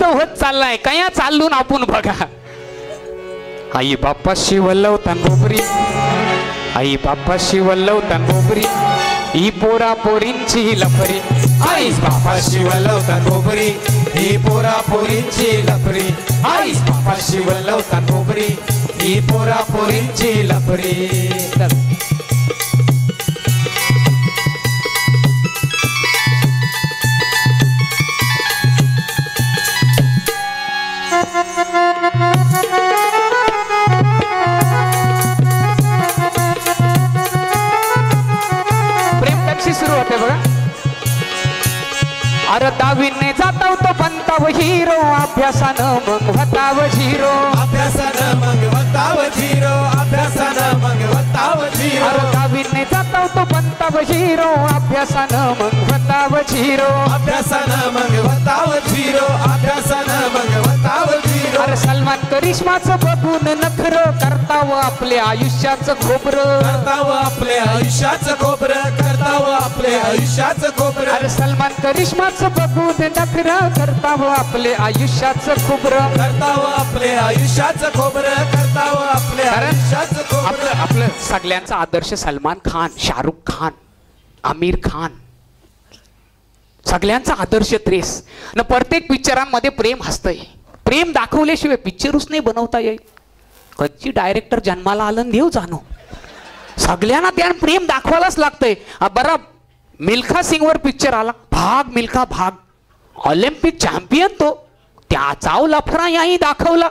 होत चाललाय कया चालून आपण बघा. आई बापाशी वल्लवतान बोबरी, आई बापाशी वल्लवतान बोबरी, ही पोरा पोरींची लफरी. आई बापाशी वल्लवतान बोबरी, ही पोरा पोरींची लफरी. आई बापाशी वल्लवतान बोबरी, ही पोरा पोरींची लफरी. सुरू होते बघा. अरे दावीने जाताव तो बनताव हिरो, अभ्यासानं मग होताव झिरो. अभ्यासानं मग होताव झिरो, अभ्यासानं मग होताव झिरो. अरे दावीने जाताव तो बनताव हिरो, अभ्यासानं मग होताव झिरो. अभ्यासानं मग होताव झिरो, अभ्यासानं मग होताव झिरो. अरे सलमान करिश्माचं बघून नखरं, करताव आपल्या आयुष्याचं खोबरं. करताव आपल्या आयुष्याचं खोबरं, करताव आपल्या आयुष्याचं खोबरं. अरे सलमान करिश्माचं बघून नखरं, करताव आपले आयुष्याचं खोबरं. करताव आपल्या आयुष्याचं खोबरं, करताव आपल्या आयुष्याचं खोबरं. आपलं सगळ्यांचा आदर्श सलमान खान, शाहरुख खान, आमिर खान, सगळ्यांचा आदर्श त्रेस न. प्रत्येक पिक्चरांमध्ये प्रेम हसतंय. प्रेम दाखवल्याशिवाय पिक्चरच नाही बनवता येईल. कच्ची डायरेक्टर जन्माला आलं देव जाणो, सगळ्यांना त्या प्रेम दाखवायलाच लागतंय. बरा मिल्खा सिंग वर पिक्चर आला, भाग मिल्खा भाग, ऑलिम्पिक चॅम्पियन तो, त्याचा लफरा याही दाखवला.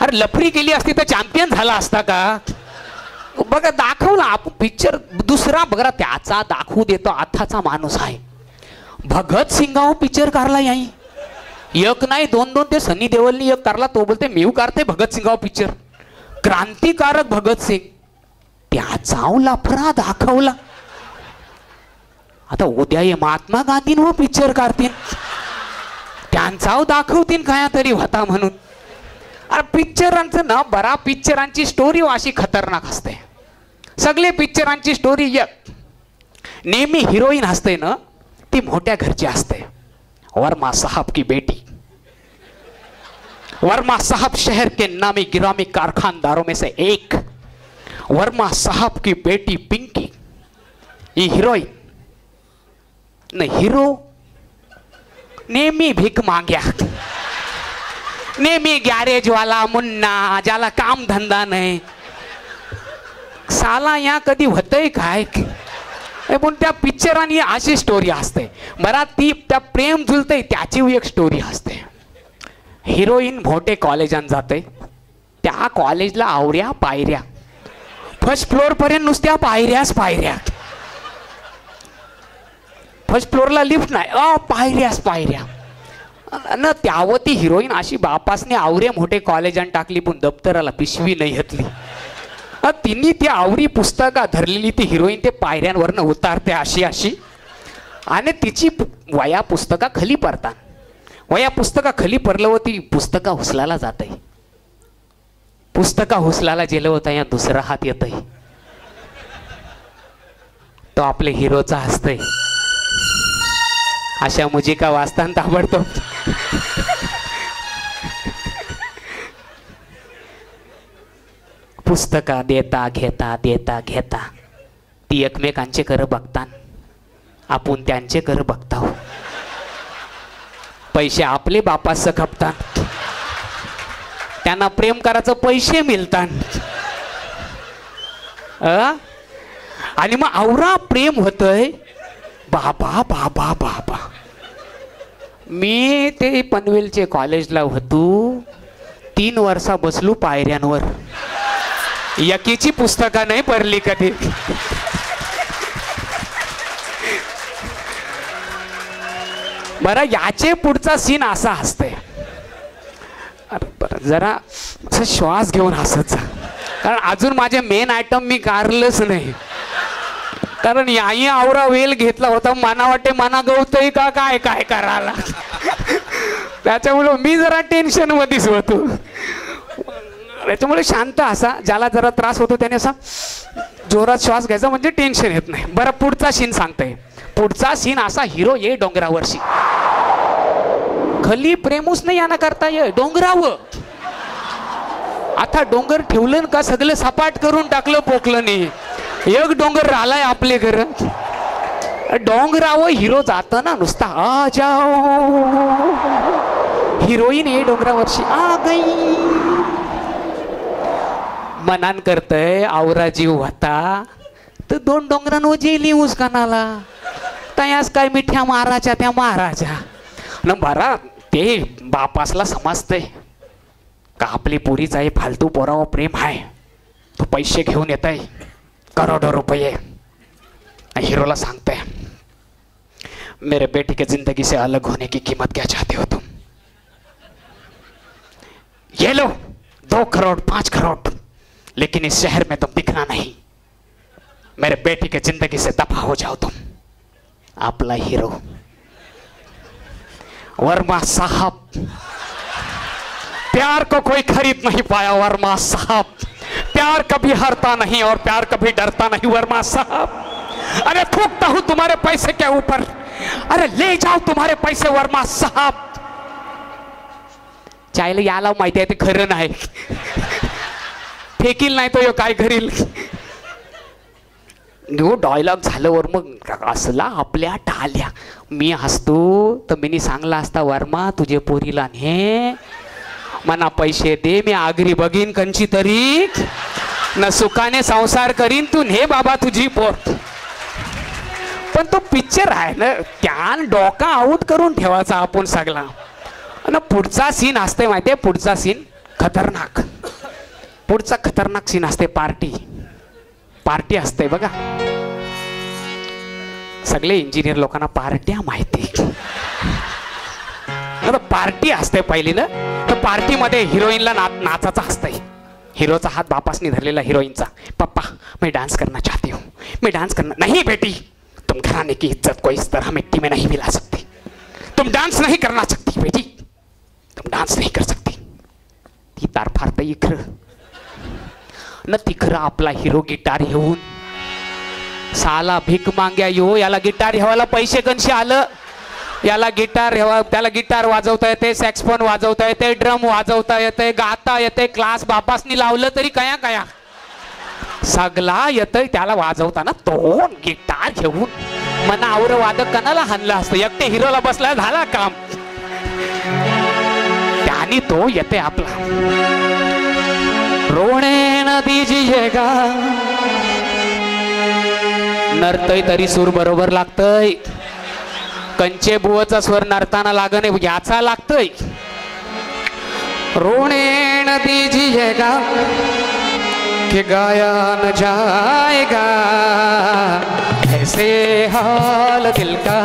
अरे लफरी केली असती तर चॅम्पियन झाला असता का? बघा दाखवला आपण पिक्चर दुसरा बघा, त्याचा दाखवू देतो आताचा माणूस आहे. भगत सिंगाव पिक्चर काढला याही, एक नाही दोन दोन. ते सनी देओलनी एक करला, तो बोलते मी काढते भगत सिंगाव पिक्चर. क्रांतिकारक भगत सिंग, त्याचा लफरा दाखवला. आता उद्या ये महात्मा गांधींवर पिक्चर काढतील, त्यांचा दाखवतील काय तरी होता म्हणून. अरे पिक्चरांचं ना बरा, पिक्चरांची स्टोरी अशी खतरनाक असते. सगळे पिक्चरांची स्टोरी एक नेहमी हिरोईन असते ना, ती मोठ्या घरची असते. वर्मा साहब की बेटी, वर्मा साहब शहर के नामी गिरामी कारखानदारों में से एक. वर्मा साहब की बेटी पिंकी ही हिरोईन न. हिरो नेहमी भीक माग्या, नेहमी गॅरेज वाला मुन्ना, ज्याला काम धंदा नाही. साला या कधी होतय काय? पण त्या पिक्चरांनी अशी स्टोरी असते बरा. ती त्या प्रेम झुलते त्याची एक स्टोरी असते. हिरोईन मोठे कॉलेजात जाते, त्या कॉलेजला आवऱ्या पायऱ्या, फर्स्ट फ्लोर पर्यंत नुसत्या पायऱ्याच पायऱ्या. फर्स्ट फ्लोरला लिफ्ट नाही, पायऱ्याच पायऱ्या न. त्यावर ती हिरोईन अशी बापासने आवरे मोठे कॉलेजात टाकली, पण दप्तराला पिशवी नाही घेतली. तिने ती आवरी पुस्तका धरलेली ती हिरोईन ते पायऱ्यांवरनं उतारते अशी अशी, आणि तिची वया पुस्तका खाली पडतात. वया पुस्तका खाली पडलं व ती पुस्तका हुसलाला जाते. पुस्तका हुसलाला गेलं होता, या दुसरा हात येतय, तो आपले हिरोचा हसतय. अशा मुजिका वाचताना ताबडतोब पुस्तका देता घेता देता घेता ती एकमेकांचे कर बघतात, आपण त्यांचे कर बघता. पैसे आपले बापास खपतात, त्यांना प्रेम करायचं पैसे मिळतात. आणि मग आवरा प्रेम होतय. बाबा बाबा बाबा, मी ते पनवेलचे कॉलेजला होतो, 3 वर्षा बसलो पायऱ्यांवर, एकीची पुस्तका नाही पडली कधी. बरं याचे पुढचा सीन असा असते. बरं जरा असं श्वास घेऊन हसत जा, कारण अजून माझे मेन आयटम मी काढलंच नाही. कारण याही आवरा वेल घेतला होता, मना वाटे मना गवतय का काय काय करायला. त्याच्यामुळे मी जरा टेन्शन मध्येच होतो. त्याच्यामुळे शांत असा, ज्याला जरा त्रास होतो त्याने असा जोरात श्वास घ्यायचा, म्हणजे टेन्शन येत नाही. बरं पुढचा सीन सांगताय. पुढचा सीन असा, हिरो ये डोंगरावरशी खली प्रेमूच नाही याना करता ये डोंगरावर. आता डोंगर ठेवलं का सगळं सपाट करून टाकलं पोकलं नाही. एक डोंगर राहिलाय आपले घर. डोंगरावर हिरो जात ना नुसता आ जाओ. हिरोईन हे डोंगरावरशी आ गई. मनान करतय आवरा जीव होता तर 2 डोंगरांवर जेली उसकानाला. तयास काय मिठ्या महाराजा त्या महाराजा न बरा ते बापासला समजतंय का आपली पोरीचा आहे फालतू पोरावर प्रेम आहे. तो पैसे घेऊन येत आहे करोडो रुपये. हीरोला सांगते मेरे बेटी के जिंदगी से अलग होने की कीमत क्या चाहते हो तुम. ये लो 2 करोड़ 5 करोड़ लेकिन इस शहर में तुम दिखना नहीं. मेरे बेटी के जिंदगी से दफा हो जाओ तुम. आपला हीरो वर्मा साहब. प्यार को कोई खरीद नहीं पाया वर्मा साहब. प्यार कभी हारता नहीं और प्यार कभी डरता नहीं वर्मा साहब. अरे थूकता हूं तुम्हारे पैसे के ऊपर. अरे ले जाओ तुम्हारे पैसे वर्मा साहब. चायला याला माहिती आहे ते खरं नाही. फेकील नाही तो काय करील. डायलॉग झाल्यावर मग असला आपल्या टाल्या. मी हसतो तर मी सांगला असता वर्मा तुझे पोरीला ने मना पैसे दे मी आगरी बघीन कंची तरी न सुखाने संसार करीन तू ने बाबा तुझी पोर. पण तो पिक्चर आहे ना त्यान डोका आउट करून ठेवायचा आपण सगळा. आणि पुढचा सीन असते माहितीये पुढचा सीन खतरनाक. पुढचा खतरनाक सीन असते पार्टी असते बघा. सगळे इंजिनियर लोकांना पार्ट्या माहिती. पार्टी असते पहिली ना तर पार्टीमध्ये हिरोईनला नाचाचा असतंय. हिरोचा हात बापासनी धरलेला हिरोईनचा. पप्पा मैं डांस करना चाहती हूँ. मैं डांस करना नहीं बेटी तुम घराने की इज्जत को इस तरह मिट्टी में नहीं मिला सकती. तुम डांस नहीं करना सकती बेटी. तुम डांस नहीं कर सकती. ती तार फारत इखर न तिखर आपला हिरो गिटार घेऊन साला भीक माग्या यो. याला गिटार घ्यावाला पैसे कनशे आलं. याला गिटार घ्यावा त्याला गिटार वाजवता येते सॅक्सफोन वाजवता येते ड्रम वाजवता येते गाता येते. क्लास बापासनी लावलं तरी कया कया सगळा येतय त्याला वाजवताना. तो गिटार घेऊन मना आवर वादक कणाला हाणला असतं. एकटे हिरोला बसला झाला काम. त्याने तो येते आपला रोणे न दीजिएगा. नर्तय तरी सूर बरोबर लागतय. कंचे बुवाचा स्वर नर्ताना लागणे याचा लागतय. रोणे न दीजिएगा कि गाया न जाएगा. ऐसे हाल दिल का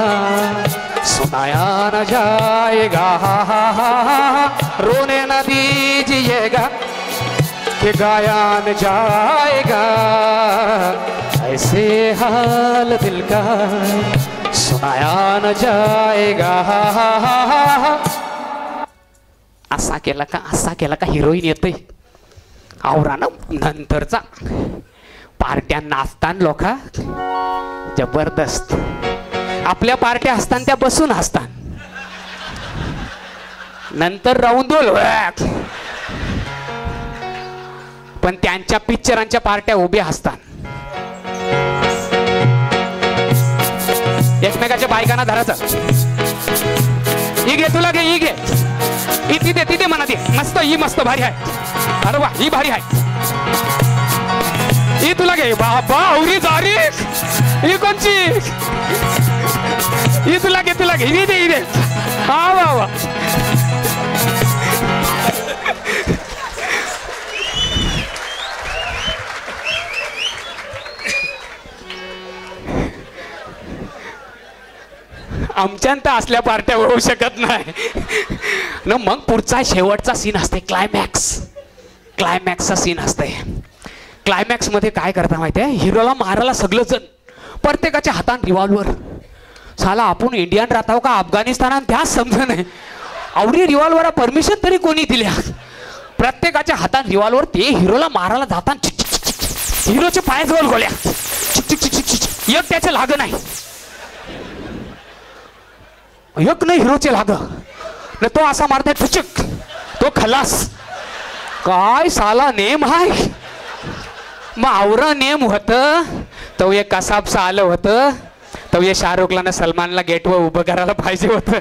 सुनाया न जाएगा. रोने न दीजिएगा कि गाया न जाएगा. ऐसे हाल दिल का सुनाया न जाएगा. असा केला का हिरोईन येते. आवरानं नंतरचा पार्ट्या नाचतान लोका जबरदस्त. आपल्या पार्ट्या असताना त्या बसून असतात. नंतर राऊंड दोल पण त्यांच्या पिक्चरांच्या पार्ट्या उभ्या असतात. एकमेकाच्या बायकांना धरायचं. ही घे तुला घे ही घे. ती दे ती दे म्हणा दे. मस्त ही मस्त भारी आहे. अरे वा ही भारी आहे. ही तुला घे बाबा औरी जारी. ही कोणची ही तुला घे ही दे. हा वा वा. आमच्यात असल्या पार्ट्या होऊ शकत नाही ना. मग पुढचा शेवटचा सीन असते क्लायमॅक्सचा सीन असते. क्लायमॅक्स मध्ये काय करता माहिती आहे. हिरोला मारायला सगळं जण प्रत्येकाच्या हातात रिव्हॉल्वर. साला आपण इंडियन राहतो का अफगाणिस्तानात त्याच समज नाही. आवडी रिव्हॉल्वरला परमिशन तरी कोणी दिल्या. प्रत्येकाच्या हातात रिव्हॉल्वर. ते हिरोला मारायला जातात हिरोचे पायाजवळ गोळ्या. एक त्याचे लाग नाही. एक नाही हिरोचे लाग न तो असा मारताय फुचक, तो खलास. काय साला नेम हाय. मग आवरा नेम होत तो एक कसाबचं आलं होतं, तो ये शाहरुखला सलमानला गेटवर उभं करायला पाहिजे होतं.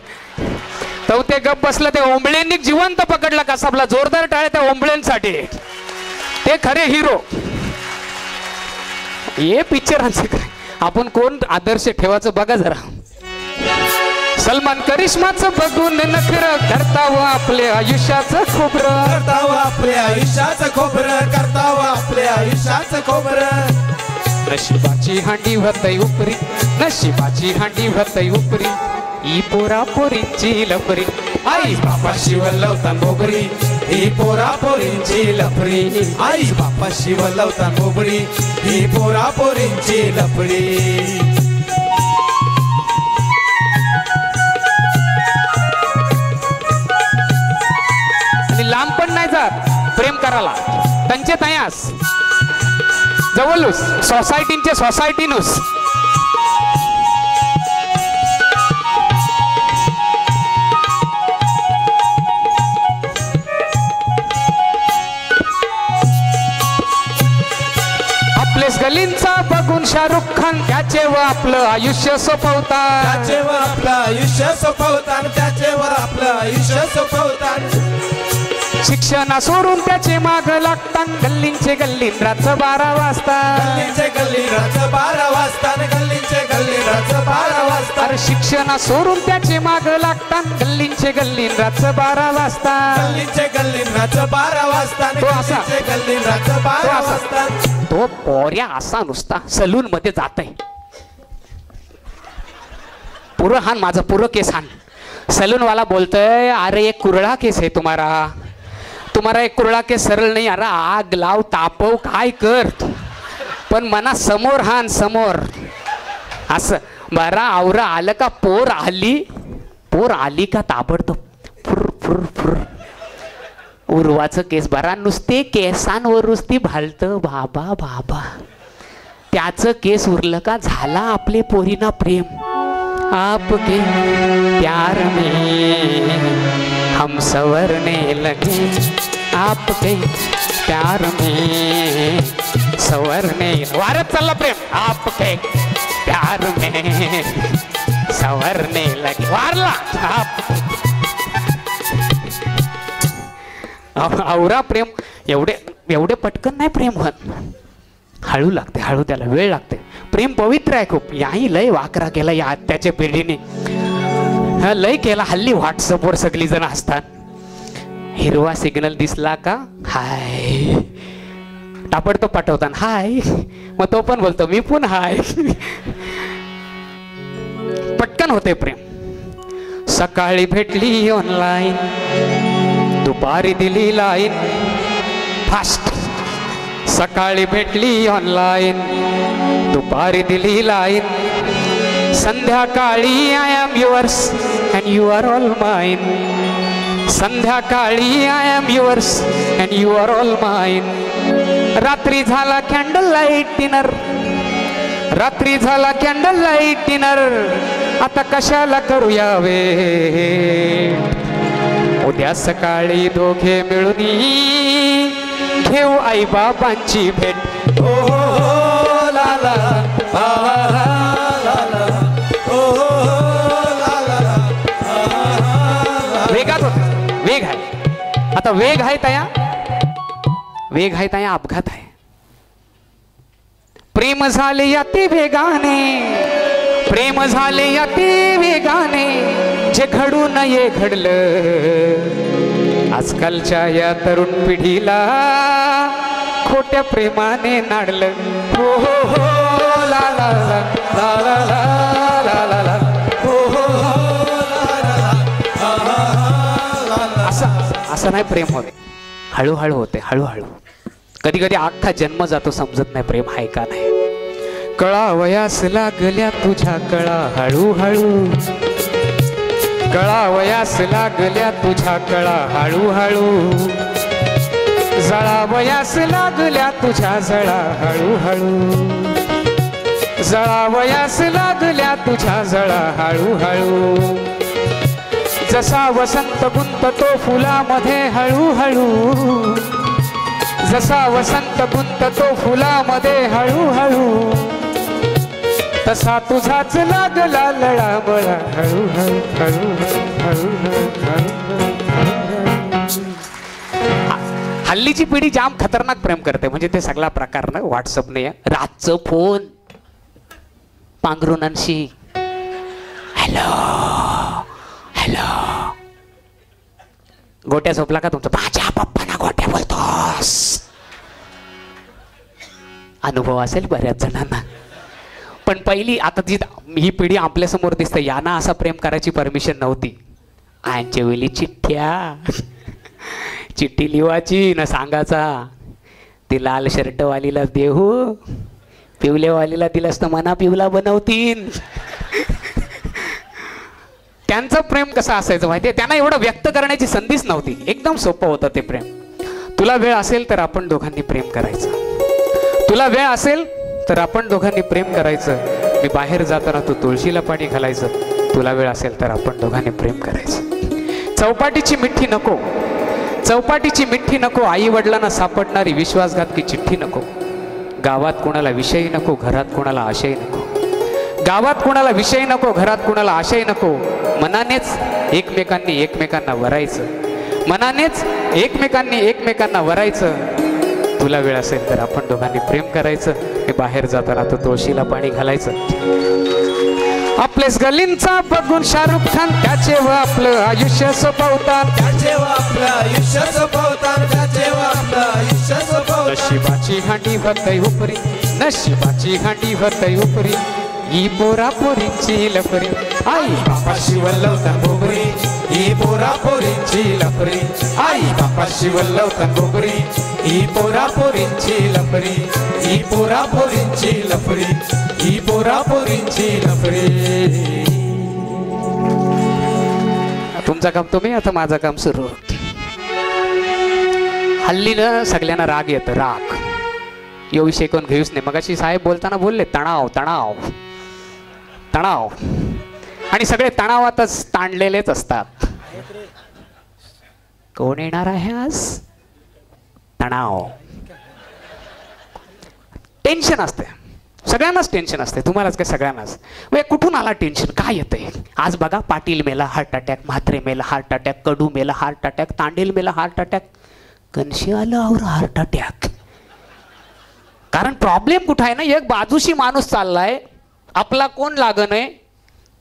तो ते गप बसलं. ते ओंबळ्यांनी जिवंत पकडला कसाबला, जोरदार टाळे त्या ओंबळ्यांसाठी. ते खरे हिरो. हे पिक्चरांचे काय आपण कोण आदर्श ठेवायचं बघा जरा. सलमान करिश्माचं बघून नखरं करताव आपल्या आयुष्याचं खोबरं, करताव आपल्या आयुष्याचं खोबरं, करताव आपल्या आयुष्याचं खोबरं. नशिबाची हांडी होतय उपरी, नशिबाची हांडी होतय उपरी, ही पोरा पोरींची लपरी. आई बापाशी वल्लवता बोबरी, ही पोरा पोरींची लफरी. आई बापाशी वल्लवता बोबरी, ही पोरा पोरींची लफडी. आणि लांब पण नाही जात प्रेम करायला. त्यांचे तयास जवळूस सोसायटीचे सोसायटीनुस. आपलेच गलींचा बघून शाहरुख खान त्याचेवर आपलं आयुष्य सोपवतात, त्याचेवर आपलं आयुष्य सोपवतात, त्याचेवर आपलं आयुष्य सोपवतात. शिक्षणा सोडून त्याचे माग लागतात, गल्लींचे गल्लीन रात्र 12 वाजता, गल्लीचे गल्ली रात्र 12 वाजता, गल्लीचे गल्ली रात्र 12 वाजता. अरे शिक्षणा सोडून त्याचे माग लागतात, गल्लींचे गल्लीन रात्र 12 वाजता, गल्लीचे गल्ली रात्र 12 वाजता, तो असा गल्ली रात्र 12 वाजता. तो पोऱ्या असा नुसता सलून मध्ये जात आहे. पुरं हान माझं पुरं केस हान. सलून वाला बोलतोय अरे एक कुरळा केस आहे तुम्हारा, तुम्हारा एक कुरळा केस सरळ नाही. अरे आग लाव तापव काय कर, पण मना समोर हान समोर. असं बरा आवरा आलं का पोर आली, पोर आली का ताबडतोब फुर फुर फुर. उर्वाचं केस बरा नुसते केसांवर नुसती भालत बाबा बाबा. त्याचं केस उरलं का झाला आपले पोरीना प्रेम. आपके प्यार में हम संवरने लगे, आपके प्यार में संवरने. वारत चालला प्रेम. आपके प्यार में संवरने लगे. वारला आवरा प्रेम. एवढे पटकन नाही प्रेम होत, हळू लागते, हळू त्याला वेळ लागते. प्रेम पवित्र आहे खूप. याही लय वाकरा केला या आत्याच्या पिढीने, लय केला. हल्ली व्हॉट्सअपवर सगळी जण असतात. हिरवा सिग्नल दिसला का हाय ताबडतोब पाठवतात हाय, मग तो पण बोलतो मी पण हाय. पटकन होते प्रेम. सकाळी भेटली ऑनलाईन, दुपारी दिली लाईन फास्ट. सकाळी भेटली ऑनलाईन, दुपारी दिली लाईन, संध्याकाळी I am yours and you are all mine. संध्याकाळी I am yours and you are all mine. रात्री झाला कॅन्डल लाईट डिनर, रात्री झाला कॅन्डल लाईट डिनर. आता कशाला करूया वेट, उद्या सकाळी दोघे मिळून घेऊ आई बाबांची भेट. ओ हो ला ला ला ला ला, ओ हो ला ला. वेगात होत, वेग आहे आता. वेग आहे तया, वेग आहे तया अपघात आहे. प्रेम झाले अति वेगाने, प्रेम झाले अति वेगाने, जे घडू नये घडलं. आजकालच्या या तरुण पिढीला खोट्या प्रेमाने नाडलं. हो हो हो ला ला ला ला ला ला ला ला, हो हो हो ला. असं नाही प्रेम होते, हळूहळू होते, हळूहळू. कधी कधी अख्खा जन्म जातो, समजत नाही प्रेम आहे का नाही. कळावयास लागल्या तुझ्या कळा हळूहळू, कळावयास लागल्या तुझ्या कळा हळूहळू, जळावयास लागल्या तुझ्या जळा हळूहळू, जळावयास लागल्या तुझ्या जळा हळूहळू, जसा वसंत गुंततो फुलामध्ये हळूहळू, जसा वसंत गुंततो फुलामध्ये हळूहळू, तसा तुझाच लागला लळाबळा हळूहळू हळूहळू हळूहळू. हल्लीची पिढी जाम खतरनाक प्रेम करते, म्हणजे ते सगळा प्रकार ना व्हॉट्सअपने रातचं फोन पांघरुणांशी हॅलो हॅलो. गोट्या झोपला का तुमचा? माझ्या पप्पांना गोट्या बोलतोस. अनुभव असेल बऱ्याच जणांना. पण पहिली आता जी ही पिढी आपल्या समोर दिसते, यांना असा प्रेम करायची परमिशन नव्हती. आयच्या वेळी चिठ्ठ्या, चिठ्ठी लिवायची न सांगायचा ती लाल शर्टवालीला देऊ, पिवलेवालीला दिलास तर मना पिवला बनवतीन. त्यांचं प्रेम कसं असायचं माहितीये? त्यांना एवढं व्यक्त करण्याची संधीच नव्हती. एकदम सोपं होतं ते प्रेम. तुला वेळ असेल तर आपण दोघांनी प्रेम करायचं, तुला वेळ असेल तर आपण दोघांनी प्रेम करायचं. मी बाहेर जाताना तू तुळशीला पाणी घालायचं, तुला वेळ असेल तर आपण दोघांनी प्रेम करायचं. चौपाटीची मिठी नको, चौपाटीची मिठी नको, आई वडिलांना सापडणारी विश्वासघातकी चिठ्ठी नको. गावात कोणाला विषय नको, घरात कोणाला आशय नको. गावात कोणाला विषय नको, घरात कोणाला आशय नको. मनानेच एकमेकांनी एकमेकांना वरायचं, मनानेच एकमेकांनी एकमेकांना वरायचं. तुला वेळ असेल तर आपण दोघांनी प्रेम करायचं. हे बाहेर जाताना तो तुळशीला पाणी घालायचं. आपलेच गलींचा बघून शाहरुख खान त्याचे व आपलं आयुष्य सोपवतात, त्याचे व आपलं आयुष्य सोपवतात, त्याचे व आपलं आयुष्य सोपवतात. नशिबाची हांडी भरतय उपरी, नशिबाची हांडी भरतय उपरी, ही पोरा पोरींची लफरी. आई बापाशी वल्लवतात गोबरी, ही पोरा पोरींची लफरी. आई बापाशी वल्लवतात गोबरी, ही पोरा पोरींची लफरी, ही पोरा पोरींची लफरी, ही पोरा पोरींची लफरी. तुमचं काम तुम्ही, आता माझं काम सुरू. हल्ली ना सगळ्यांना राग येतं, राग. यो विषय कोण घेऊच नाही. मगाशी साहेब बोलताना बोलले तणाव तणाव तणाव, आणि सगळे तणावातच ताणलेलेच असतात. कोण येणार आहे आज? तणाव, टेन्शन असते सगळ्यांनाच, टेन्शन असते. तुम्हालाच काय? सगळ्यांनाच. वे कुठून आला टेन्शन? काय येतंय? आज बघा, पाटील मेला हार्ट अटॅक, म्हात्रे मेला हार्ट अटॅक, कडू मेला हार्ट अटॅक, तांडेल मेला हार्ट अटॅक, कणशी आलं और हार्ट अटॅक. कारण प्रॉब्लेम कुठं आहे ना, एक बाजूशी माणूस चाललाय, आपला कोण लागण आहे,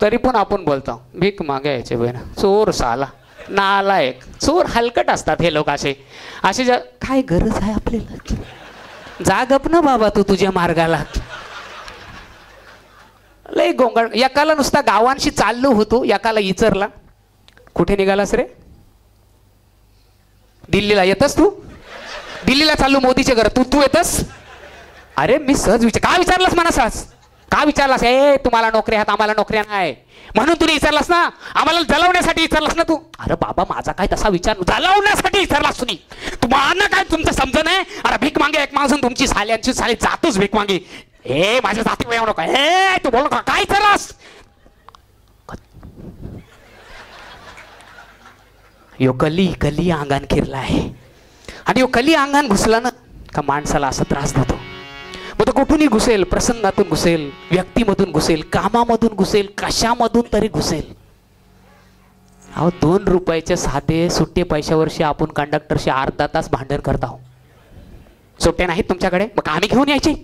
तरी पण आपण बोलतो भीक मागायचे बहिण, चोर साला, नालायक. चोर हलकट असतात हे लोक. असे असे काय गरज आहे आपल्याला? जागप ना बाबा तू तुझ्या मार्गाला. लय गोंगाळ. एकाला नुसता गावांशी चाललो होतो, एकाला इचरला. कुठे निघालास रे? दिल्लीला येतस तू? दिल्लीला चाललो मोदीच्या घर, तू येतस? अरे मी सहज का विचारलास मला? सहज का विचारलास? ए तुम्हाला नोकरी आहेत, आम्हाला नोकऱ्या नाही म्हणून तुम्ही विचारलास ना? आम्हाला जलवण्यासाठी विचारलास ना तू? अरे बाबा माझा काय तसा विचार, जलवण्यासाठी विचारलास तुम्ही. तुम्हाला काय तुमचं समज नाही? अरे भीक मागे एक माणूस, तुमची साल्यांची साली जातोच भीक मागे. हे माझ्या जाती येऊ नका. हे तू बोल काय विचारलास? यो कली कली अंगण फिरला आहे, आणि यो कली अंगण घुसला ना का माणसाला असा त्रास देतो. मग तो कुठूनही घुसेल, प्रसंगातून घुसेल, व्यक्तीमधून घुसेल, कामामधून घुसेल, कशामधून तरी घुसेल. अहो 2 रुपयाचे साधे सुट्टे पैशावरशी आपण कंडक्टरशी अर्धा तास भांडण करत आहोत. सुट्टे नाहीत तुमच्याकडे? मग आम्ही घेऊन यायचे?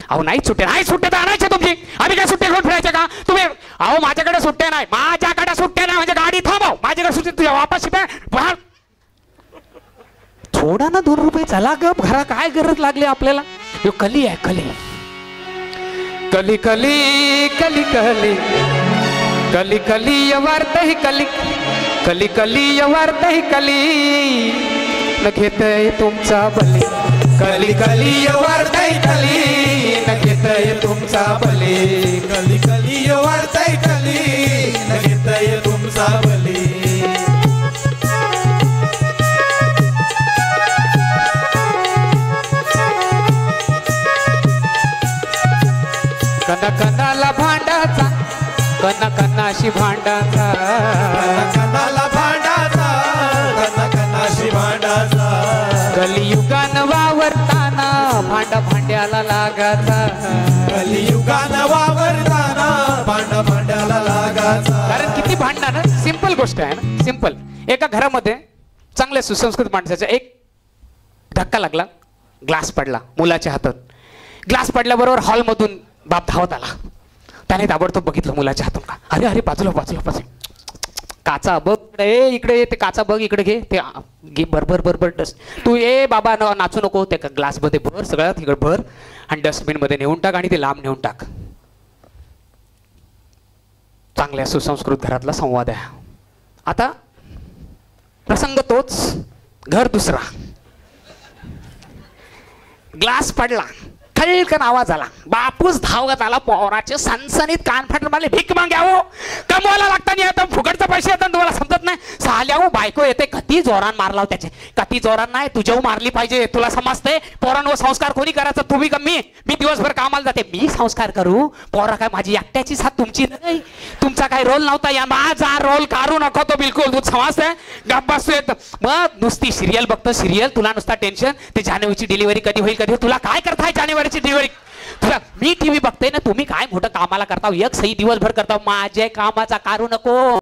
अहो नाही सुट्टे, नाही सुट्टे तर आणायचे तुमची. आम्ही काय सुट्टे घेऊन फिरायचे का तुम्ही? अहो माझ्याकडे सुट्टे नाही, माझ्याकडे सुट्टे नाही म्हणजे गाडी थांबव, माझ्याकडे सुट्टे तुझ्या वापस बाहेर थोडा ना 2 रुपये. चला गप घरा, काय गरज लागली आपल्याला? यो कली आहे, कली. कली कली कली कली कली कली वार्तही कली, कली कली वार्तही कली, न घेतय तुमचा बली. कली कली वार्ताय कली, न घेतय तुमचा बली. कली कली वार्ताय कली, न घेतय तुमचा बली. कना कनाला भांडाचा, कना कनाशी भांडाचा, कनाला लागाचा कलियुगानं वावरताना भांड भांड्याला लागाचा. कारण किती भांडणं ना, सिंपल गोष्ट आहे ना, सिंपल. एका घरामध्ये चांगल्या सुसंस्कृत माणसाच्या एक धक्का लागला, ग्लास पडला मुलाच्या हातात. ग्लास पडल्याबरोबर हॉलमधून बाप धावत आला. त्याने ताबडतोब बघितलं मुलाच्या हातून का, अरे अरे बाजूला बाजूला बाजूला, काचा बघ इकडे ये, ते काचा बघ इकडे घे, ते घे बरोबर बरोबर डस्ट. तू ये बाबा नाचू नको, ते ग्लासमध्ये भर सगळं तिकडे भर आणि डस्टबिनमध्ये नेऊन टाक आणि ते लांब नेऊन टाक. चांगल्या सुसंस्कृत घरातला संवाद आहे. आता प्रसंग तोच, घर दुसरा. ग्लास पडला, खळकन आवाज आला, बापूस धावत आला, पोराचे सनसनीत कान फाटले, मला भीक माग्यावो, कमवायला लागता नाही आता, फुकटचे पैसे येतात तुम्हाला समजत नाही. साल्यावो बायको येते, कधी जोरान मारला त्याचे, कधी जोरान नाही, तुझ्यावर मारली पाहिजे, तुला समजते. पोरांवर संस्कार कोणी करायचं, तुम्ही कमी, मी दिवसभर कामाला जाते, मी संस्कार करू, पोरा काय माझी एकट्याची साथ तुमची नाही, तुमचा काय रोल नव्हता, या माझा रोल काढू नको तो बिलकुल, तू समजते. गप्प बसतोय मग नुसती सिरियल बघतो, सिरियल, तुला नुसता टेन्शन, ते जानेवारीची डिलिव्हरी कधी होईल, कधी, तुला काय करताय जानेवारीची डिलिव्हरी, तुला मी टीव्ही बघते ना, तुम्ही काय मोठं कामाला करता, एक सही दिवसभर करता, माझ्या कामाचा काढू नको.